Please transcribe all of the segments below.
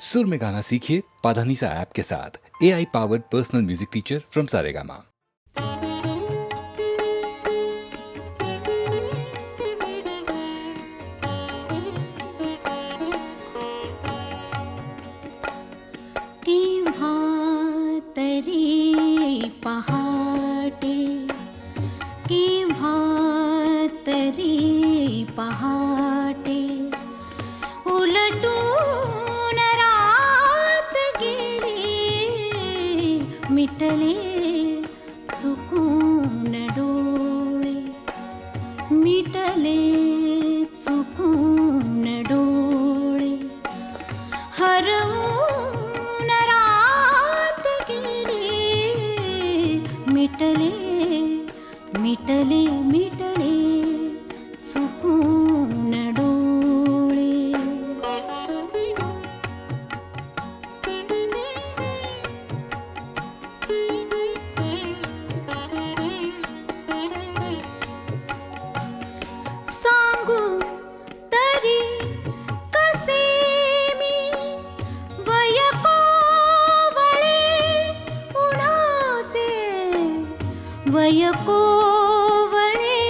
सुर में गाना सीखिए पाधानीसा ऐप के साथ। AI powered personal music teacher from Saregama. पहाटे केव्हा तरी पहाटे उलटून रात गेली मिटले चुकून डोळे मिटले चुकून डोळे हरवून रात गेली मिटले मिटले मिटले चुकून डोळे सांगू तरी कसे मी वय कोवळे उन्हाचे वय कोवळे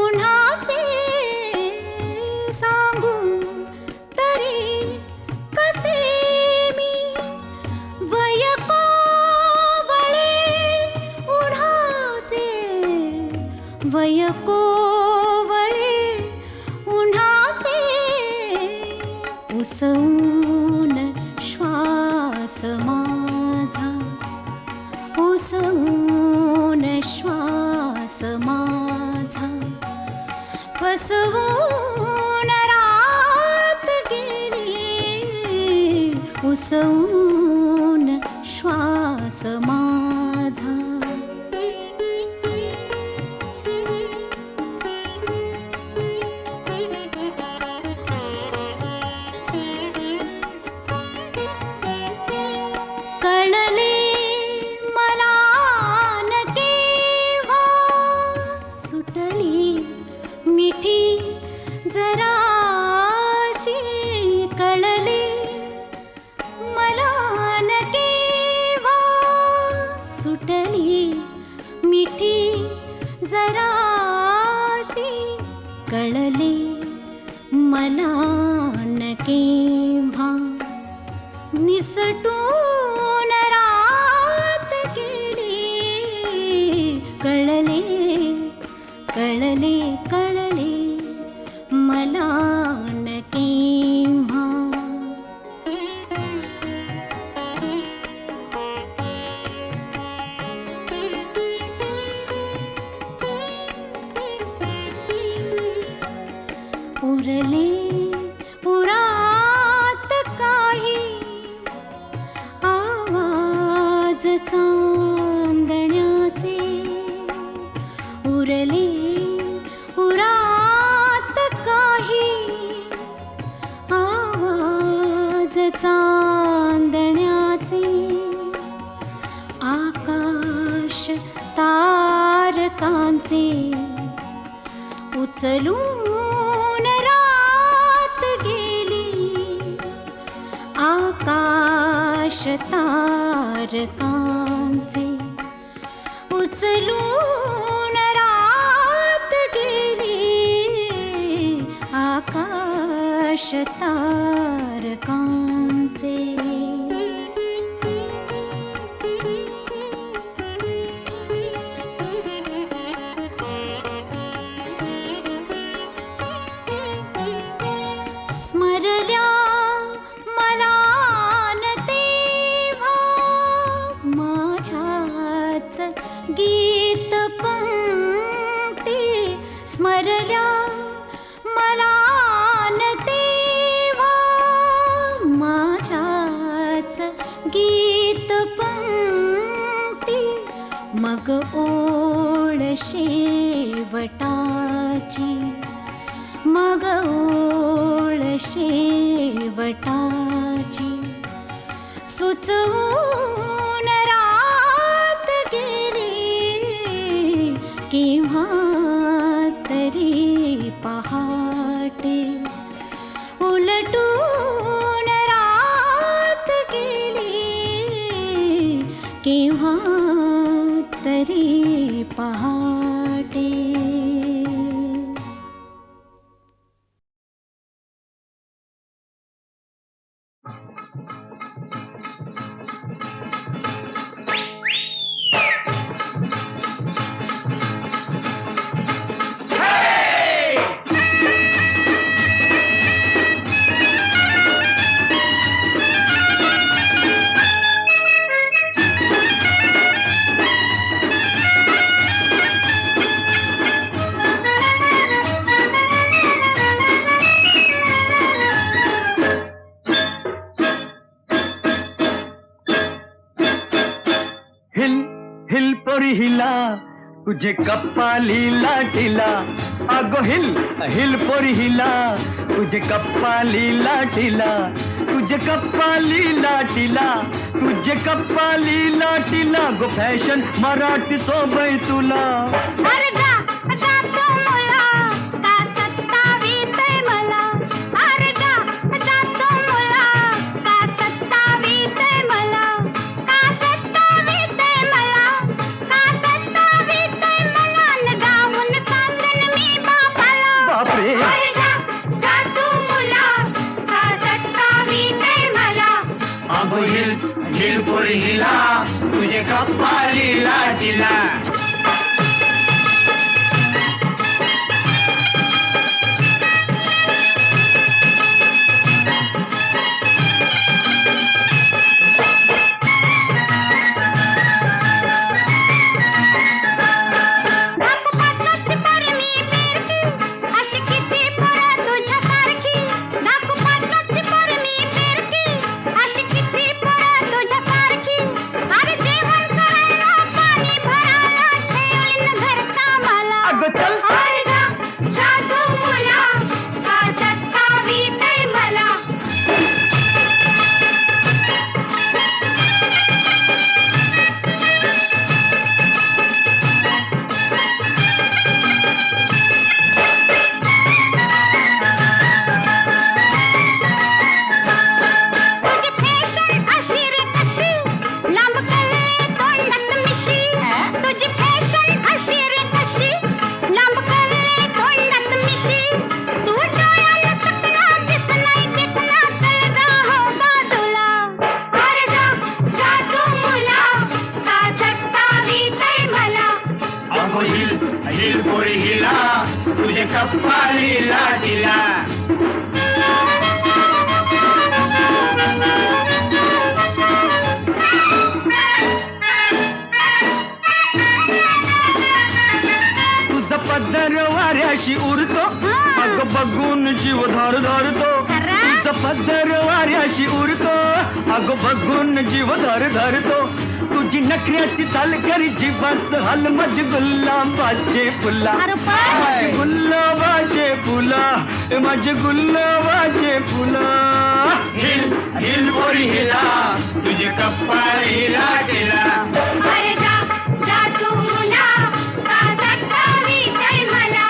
उन्हाचे सांगू तरी कसे मी वय कोवळे उन्हाचे वय कोवळे उन्हाचे उसवून श्वास माझा उसवून श्वास माझा फसवून रात गेली उसवून श्वास माझा कळले मला न केव्हा सुटली मिठी जराशी कळले मला न केव्हा सुटली मिठी जराशी कळले मला न केव्हा निसटून रात गेली कळले कळले कळले मला न केव्हा उरले उरात काही आवाज चांदण्याचे उरले उरात काही आवाज चांदण्याचे आकाश तारकांचे उचलून रात गेली आकाश तारकांचे उचलून रात गेली आकाश तारकांचे स्मरल्या मला न तेव्हा माझ्याच गीत पंक्ती स्मरल्या मला न तेव्हा माझ्याच गीत पंक्ती मग ओळ शेवटाची मग ओळ शेवटाची सुचवून रात गेली केव्हा तरी पहाटे उलटून रात पहाटे. हिल हिल पोरी हिला तुझे कप्पाली लाटीला. अगो हिल हिल पोरी हिला तुझे कप्पाली लाटीला. तुझे कप्पाली लाटीला तुझे कप्पाली लाटीला. गो फॅशन मराठी सोबय तुला. अरे जा जा तू मुला का सत्तावीतय मला. अरे जा जा तू मुला का सत्तावीतय मला. का सत्तावीतय मला. का सत्तावीतय मला. न जाऊन सांगन मी बापाला. बापरे. अरे जा जा तू मुला का सत्तावीतय मला. अगो हिल हिल पोरी हिला तुझे कप्पाली लाटीला. नागपाटलाची पोरी मी पेरती अशी किती पोरं तुझ्यासारखी. नागपाटलाची पोरी मी पेरती अशी किती पोरं तुझ्यासारखी. अरे जेवण करायला पाणी भरायला ठेवीन घरचा मला. अगं चल. अरे जा जा तू मुला का सत्तावीतय मला. तुझी फॅशन अशी रे कशी लांब कले तोंडात मिशी. तुझी फॅशन अशी रे कशी लांब कले तोंडात मिशी. तू डोळ्यानं चकना दिस नाही देखना कळगा हो बाजूला. अरे जा जा तू मुला का सत्तावीतय मला. अगो हिल हिल पोरी हिला तुझे कप्पाली लाटीला. तुझा पदर वाऱ्याशी उरतो. अगं बघून जीव धर धरतो. खरं? तुझा पदर वाऱ्याशी उरतो. अगं बघून जीव धर धरतो. तुझी नखऱ्याची चाल करी जीवाचं हाल. माझे गुलाबाचे फुला. अरे पण. माझे गुलाबाचे फुला. माझे गुलाबाचे फुला. हिल हिल पोरी हिला तुझे कप्पाली लाटीला. अरे जा जा तू मुला का सत्तावीतय मला.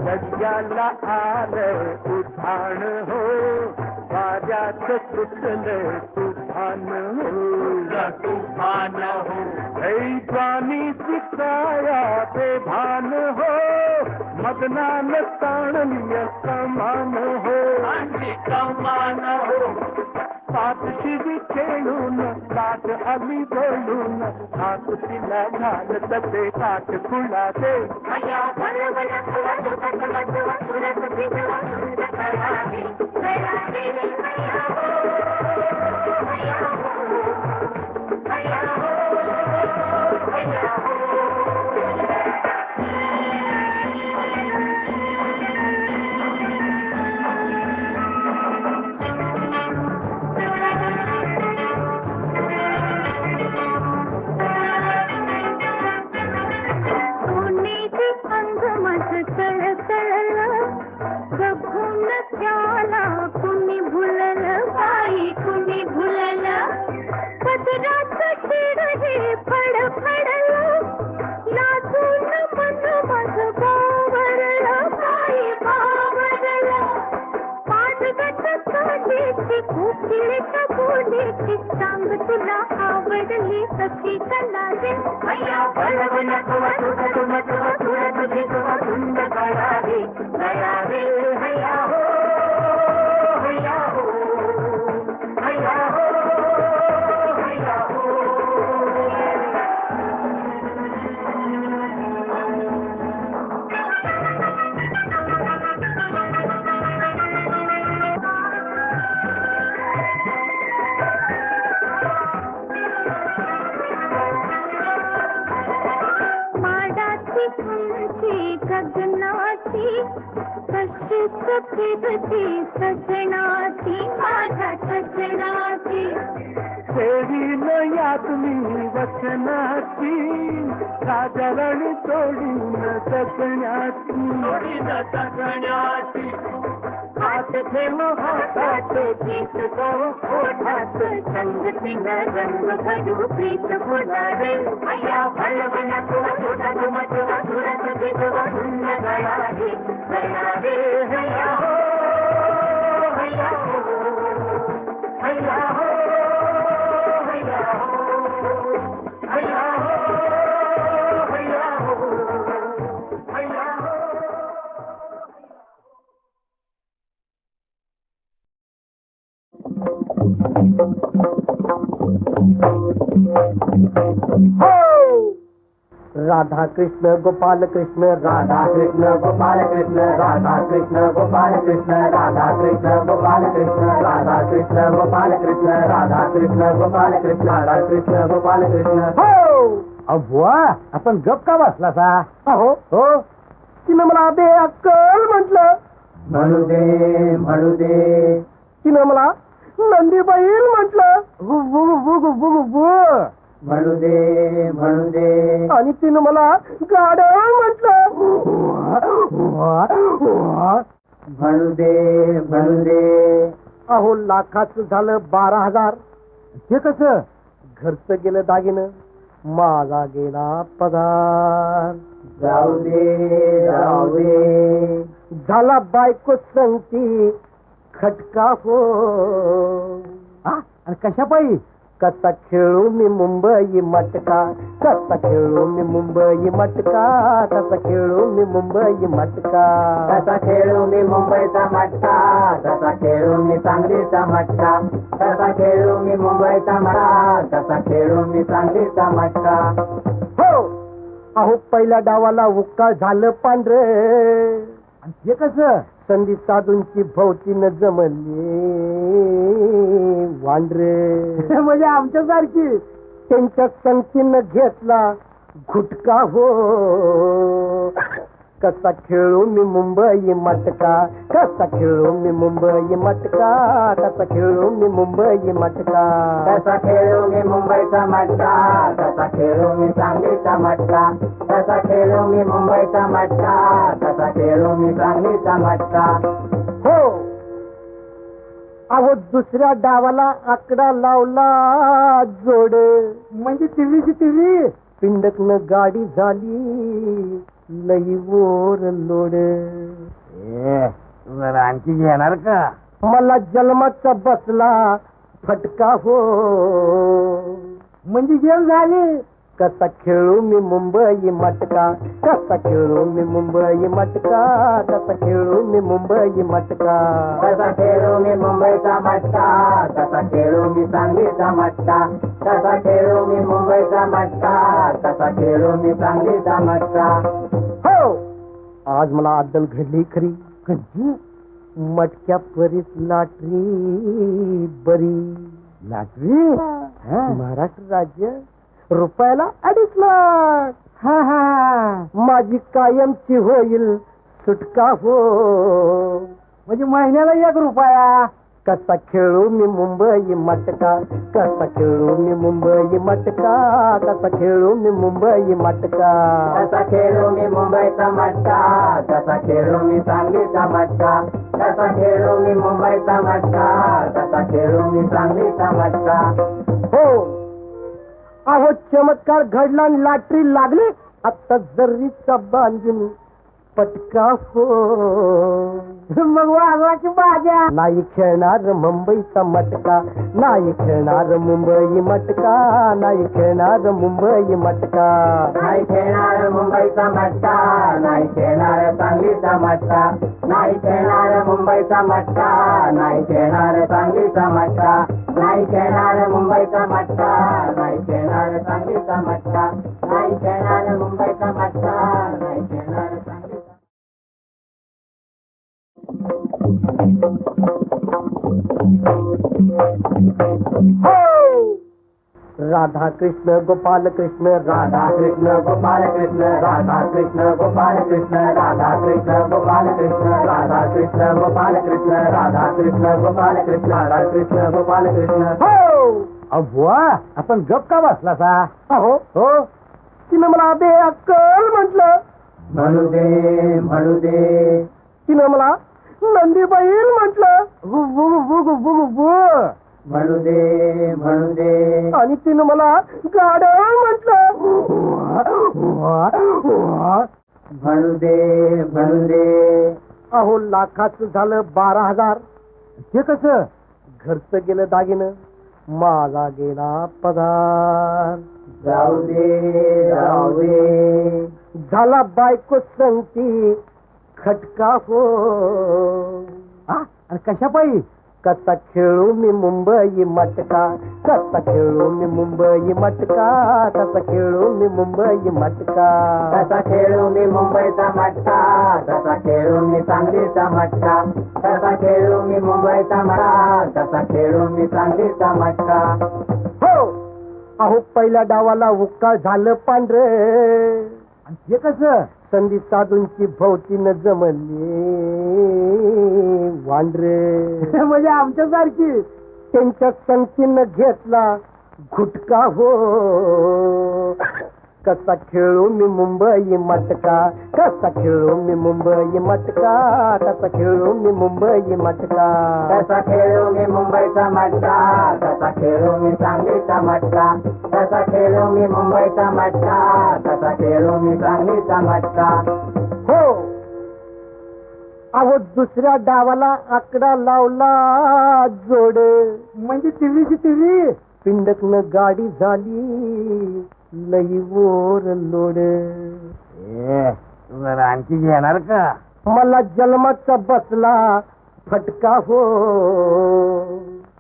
सज्जाला आलं उठाण हो वाऱ्यात सुटलं तुफान हो तुफान हो ऐवानीची काया बेभान हो मदनान ताणलीय कमान हो कमान हो पाठशी खेळून लाट आली बोलून हात तिला घाल तसे काठ खुला दे सोनेची अंग माझं सळसळलं बघून त्याला कुणी भुललं बाई कुणी भुललं पदराचं शिर हे फडफडलं लाजून मन माझं बावरलं बाई बावरलं पाठगत काढीची कोकिळीच्या बोलीची सांग तुला आवडली कशी कला रे अय्या बळवण तुला तुझं तुझं तुझं तुझं तुझी तुझं सुंद कळा रे कळा रे हैया हो हैया हो हैया हो हैया हो माडाची उंची गगनाची कशीच फिरती सजनाची माझ्या सजनाची सेवीन यात मी वचनाची राजरण तोडून जगण्याची हात ठेव हातात गीत गाऊ ओठात संगतीनं रंग भरू प्रीत फुलावे अय्या बळवण तुला तुझा तुम तुला तुरत जिजवा सुंद गळावे गळावे हैया हो हैया हो हैया हो हैया हो हैया हो हैया हो हैया हो राधा कृष्ण गोपाल कृष्ण राधा कृष्ण गोपाल कृष्ण राधा कृष्ण गोपाल कृष्ण राधा कृष्ण गोपाल कृष्ण राधा कृष्ण गोपाल कृष्ण राधा कृष्ण गोपाल कृष्ण राधा कृष्ण गोपाल कृष्ण हो बुवा आपण गप का बसला सा हो हो तिनं मला ते अक्कल म्हटलं म्हणू दे तिनं मला नंदी बैल म्हटलं म्हणू दे आणि तिनं मला गाढव म्हटलं म्हणू दे अहो लाखाचं झालं 12,000 हे कसं घरचं गेलं दागिनं माझा गेला पगार जाऊ दे झाला बायको संगती खटका हो कशा पायी कसा खेळू मी मुंबई मटका कसा खेळू मी मुंबई मटका कसा खेळू मी मुंबई मटका कसा खेळू मी मुंबईचा मटका कसा खेळू मी सांगलीचा मटका कसा खेळू मी मुंबईचा मटका कसा खेळू मी सांगलीचा मटका हो अहो पहिल्या डावाला उक्का झालं पांढरे हे कसं संधी साधूंची भोवतीनं जमली वांढरे म्हणजे आमच्यासारखी त्यांच्या संगतीनं घेतला घुटका हो कसा खेळू मी मुंबई मटका कसा खेळू मी मुंबई मटका कसा खेळू मी मुंबई मटका कसा खेळू मी मुंबईचा मटका कसा खेळू मी सांगलीचा मटका कसा खेळू मी मुंबईचा मटका कसा खेळू मी सांगलीचा मटका हो अहो दुसऱ्या डावाला आकडा लावला जोड म्हणजे टिव्ही पिंडकन गाडी झाली लई वर लोड जरा आणखी घेणार का मला जन्माचा बसला फटका हो म्हणजे गेम झाली कसा खेळू मी मुंबई मटका कसा खेळू मी मुंबई मटका कसा खेळू मी मुंबई मटका कसा खेळू मी मुंबईचा मटका कसा खेळू मी सांगलीचा मटका कसा खेळू मी मुंबईचा मटका कसा खेळू मी सांगलीचा मटका हो आज मला अद्दल घडली खरी कधी मटक्या परीस लाटरी बरी लाटरी महाराष्ट्र राज्य रुपयाला 2.5 लाख माझी कायमची होईल सुटका हो म्हणजे महिन्याला 1 रुपया कसा खेळू मी मुंबई मटका कसा खेळू मी मुंबई मटका कसा खेळू मी मुंबई मटका कसा खेळू मी मुंबईचा मटका कसा खेळू मी सांगलीचा मटका कसा खेळू मी मुंबईचा मटका कसा खेळू मी सांगलीचा मटका हो अहो चमत्कार घडला आणि लाटरी लागली आता जर्रीचा बांधून पटका हो मग वाजवाची बाजा नाही खेळणार मुंबईचा मटका नाही खेळणार मुंबई मटका नाही खेळणार मुंबई मटका नाही खेळणार मुंबईचा मटका नाही खेळणार सांगलीचा मटका नाही खेळणार मुंबईचा मटका नाही खेळणार सांगलीचा मटका नाही खेळणार मुंबईचा मटका नाही खेळणार सांगलीचा मटका नाही खेळणार मुंबईचा मटका नाही खेळणार सांगलीचा राधा कृष्ण गोपाल कृष्ण राधा कृष्ण गोपाल कृष्ण राधा कृष्ण गोपाल कृष्ण राधा कृष्ण गोपाल कृष्ण राधा कृष्ण गोपाल कृष्ण राधा कृष्ण गोपाल कृष्ण राधा कृष्ण गोपाल कृष्ण हो अव्वा आपण गप का बसला सा अहो हो तिनं मला बे अक्कल म्हटलं म्हणू दे तिनं मला नंदी बैल म्हटलं म्हणू दे आणि तिनं मला गाढव म्हटलं म्हणू दे अहो लाखाचं झालं 12,000 हे कसं घरचं गेलं दागिनं माझा गेला पगार जाऊ दे झाला बायको संगती खटका हो आणि कशा पायी कसा खेळू मी मुंबई मटका कसा खेळू मी मुंबई मटका कसा खेळू मी मुंबई मटका कसा खेळू मी मुंबईचा मटका कसा खेळू मी सांगलीचा मटका कसा खेळू मी मुंबईचा मटका कसा खेळू मी सांगलीचा मटका हो अहो पहिल्या डावाला उक्का झालं पांढरे हे कसं संधी साधूंची भोवतीनं जमली वांढरे म्हणजे आमच्यासारखी त्यांच्या संगतीनं घेतला घुटका हो कसा खेळू मी मुंबई मटका कसा खेळू मी मुंबई मटका कसा खेळू मी मुंबई मटका कसा खेळू मी मुंबईचा मटका कसा खेळू मी सांगलीचा मटका कसा खेळू मी मुंबईचा मटका कसा खेळू मी सांगलीचा मटका हो अहो दुसऱ्या डावाला आकडा लावला जोड म्हणजे टिव्ही पिंडकन गाडी झाली लई वर लोड जरा आणखी घेणार का मला जन्माचा बसला फटका हो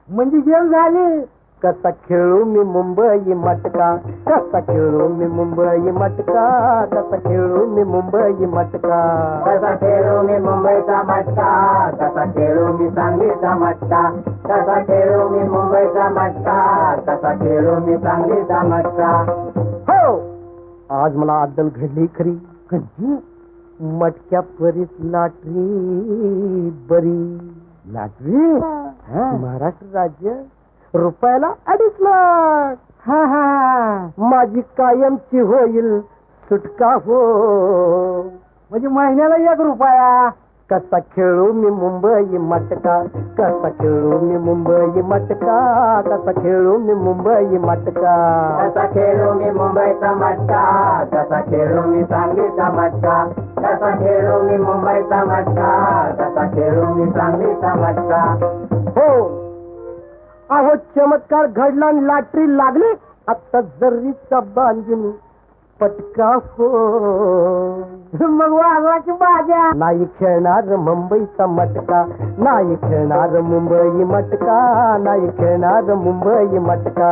म्हणजे गेम झाली कसा खेळू मी मुंबई मटका कसा खेळू मी मुंबई मटका कसा खेळू मी मुंबई मटका कसा खेळू मी मुंबईचा मटका कसा खेळू मी सांगलीचा मटका कसा खेळू मी मुंबईचा मटका कसा खेळू मी सांगलीचा मटका हो आज मला अद्दल घडली खरी कधी मटक्या परीस लाटरी बरी लाटरी महाराष्ट्र राज्य रुपयाला 2.5 लाख माझी कायमची होईल सुटका हो म्हणजे महिन्याला 1 रुपया कसा खेळू मी मुंबई मटका कसा खेळू मी मुंबई मटका कसा खेळू मी मुंबई मटका कसा खेळू मी मुंबईचा मटका कसा खेळू मी सांगलीचा मटका कसा खेळू मी मुंबईचा मटका कसा खेळू मी सांगलीचा मटका हो अहो चमत्कार घडला आणि लाटरी लागली आता जरीचा बांधून पटका हो मग वाजवा की बाजा नाही खेळणार मुंबईचा मटका नाही खेळणार मुंबई मटका नाही खेळणार मुंबई मटका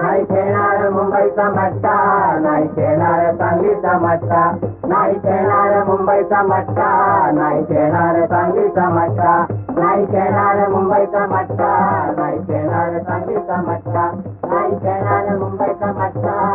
नाही खेळणार मुंबईचा मटका नाही खेळणार सांगलीचा मटका नाही खेळणार मुंबईचा मटका नाही खेळणार सांगलीचा मटका नाही खेळणार मुंबईचा मटका नाही खेळणार सांगलीचा मटका नाही खेळणार मुंबईचा मटका